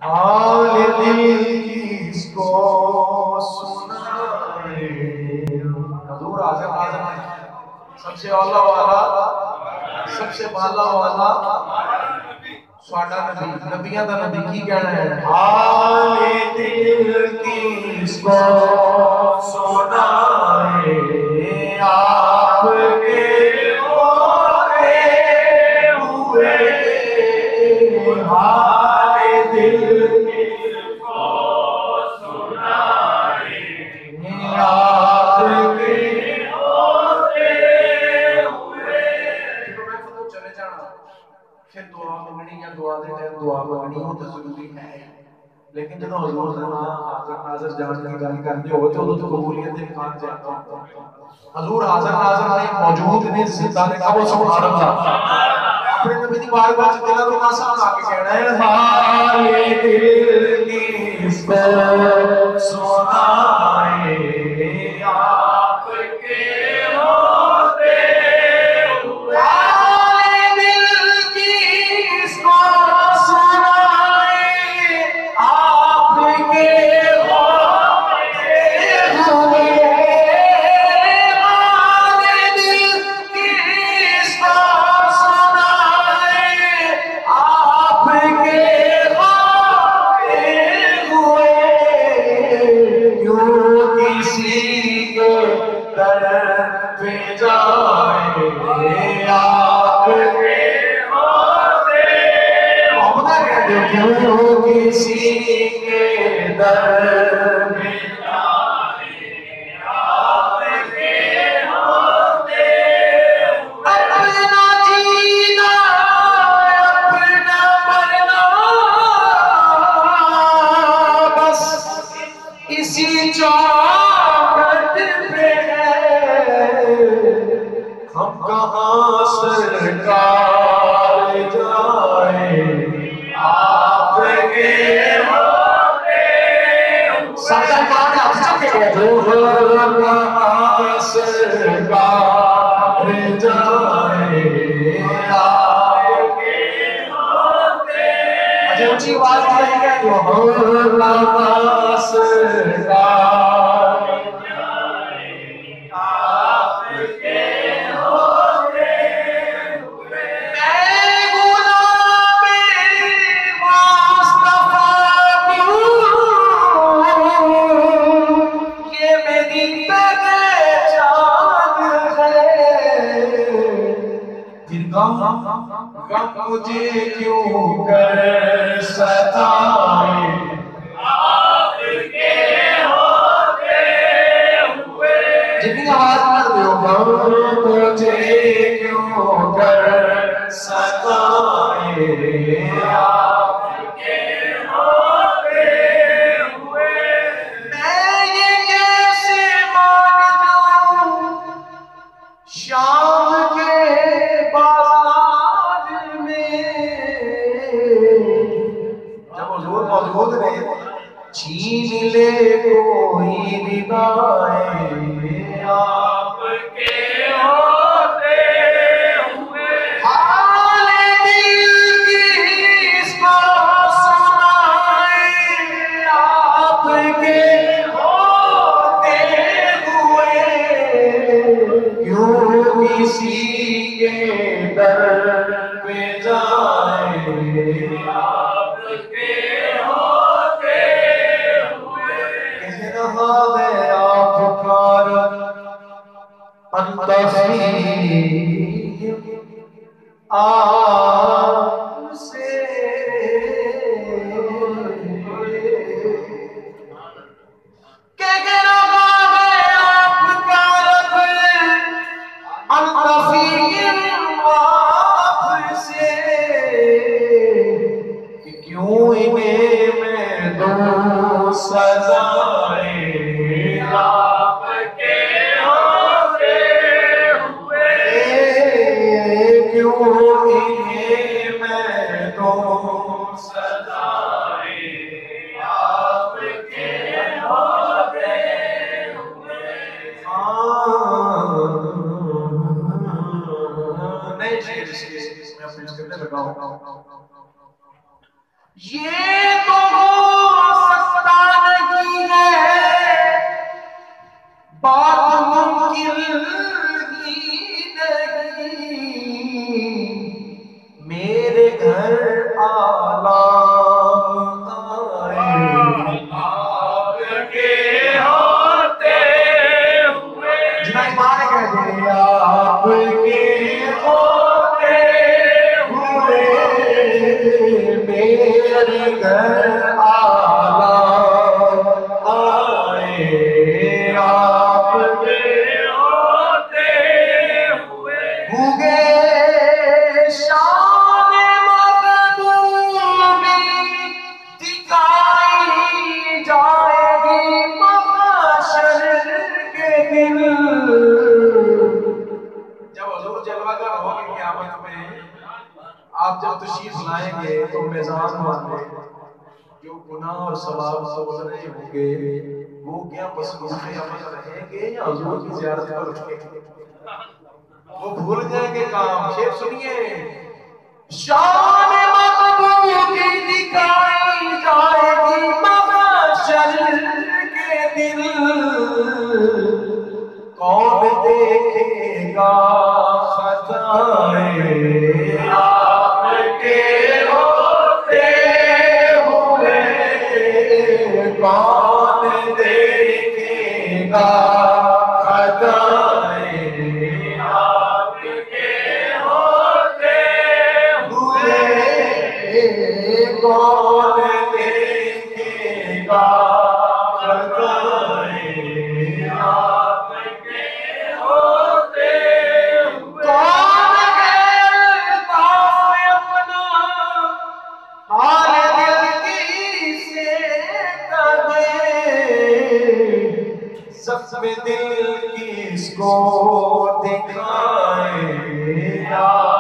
حال دل کس کو سنائے. حضور حاضر ناظر سب سے اولا والا سب سے بالا والا سواڈا نبی نبیاں دا نبی کی کہنا ہے حال دل کس کو سنائے آپ کے ہوتے ہوئے حال دل کس کو سنائے آپ کے ہوتے ہوئے. چلے جانا پھر دعا منگنی یا دعا دے ٹائم دعا منگنی وہ تو ضروری ہے لیکن جب حضور دا نام حاضر ناظر جان کی گل کرتے ہو تو تو قبولیت دے امکان زیادہ ہوتا ہے. حضور حاضر ناظر نے موجود نے زندہ نے کہا سبحان اللہ. اپنے نبی دی بارگاہ وچ دل رو ناسا بنا کے کہنا ہے حال دل کس کو سنائے آپ کے ہوتے ہوئے حال دل کس کو سنائے آپ کے ہوتے ہوئے حال دل کس کو سنائے آپ کے ہوتے ہوئے. کیوں کسی کے در پہ جائے آپ کے ہوتے محمد کہتے ہو کیوں کسی کے در پہ جائے آپ کے ہوتے اپنا جینا اپنا مرنا بس اسی چاہت پہ ہے. ہم کہاں سرکار جائیں آپ کے ہوتے سارا کام آپ سب کے گئے ہم کہاں سرکار جائیں آپ کے ہوتے. مجھے اونچی آواز میں یہ کہہ دو ہم کہاں سرکار جائیں آپ کے ہوتے ہوئے. اے غلام مصطفیٰ یہ میری پہچان ہے. پھر غم مجھے کیوں کر ستائے آپ کے ہوتے ہوئے. جتنی آواز مار دیو غم مجھے کیوں کر ستائے آپ کے ہوتے ہوئے. میں یہ کیسے مان جاؤں شام کے بازار میں جب حضور موجود نہیں چھین لے کوئی ردائیں آپ کے ہوتے ہوئے. حال دل کس کو سنائے آپ کے ہوتے ہوئے. کیوں کسی کے در پہ جائے آپ کے ہوتے ہوئے. کہہ رہا ہے آپ کار انتخیب آپ سے کہہ رہا ہے آپ کار انتخیب آپ سے کہ کیوں انہیں میں دوں سزائیں آپ کے ہوتے ہوئے. کیوں انہیں میں دوں سزائیں آپ کے ہوتے ہوئے. نہیں میں اپنے کرنے لگا ہوں. یہ تو دیگر آلہ آئے آپ کے ہوتے ہوئے شان مقبولی دکھائی جائے گی محشر کے دن جب حضور جلوہ گر ہوگی قیامت میں آپ جب تشریف لائیں گے تو میزان والے جو گناہ اور ثواب سے گزرے ہوں گے وہ کیا مصروف عمل رہیں گے یا حضور کی زیارت پر رہیں گے وہ بھول جائیں گے کام شیخ سنیے شان مقبولی دکھائی جائے گی محشر کے دن کون دیکھے گا خطائیں آپ کے ہوتے ہوئے کون دیکھے گا خطائیں آپ کے ہوتے ہوئے کون دیکھے گا خطائیں آپ کے ہوتے ہوئے کون ہے الطاف اپنا حال دل کی سے کدے زخم دل کی اس کو دکھائے یا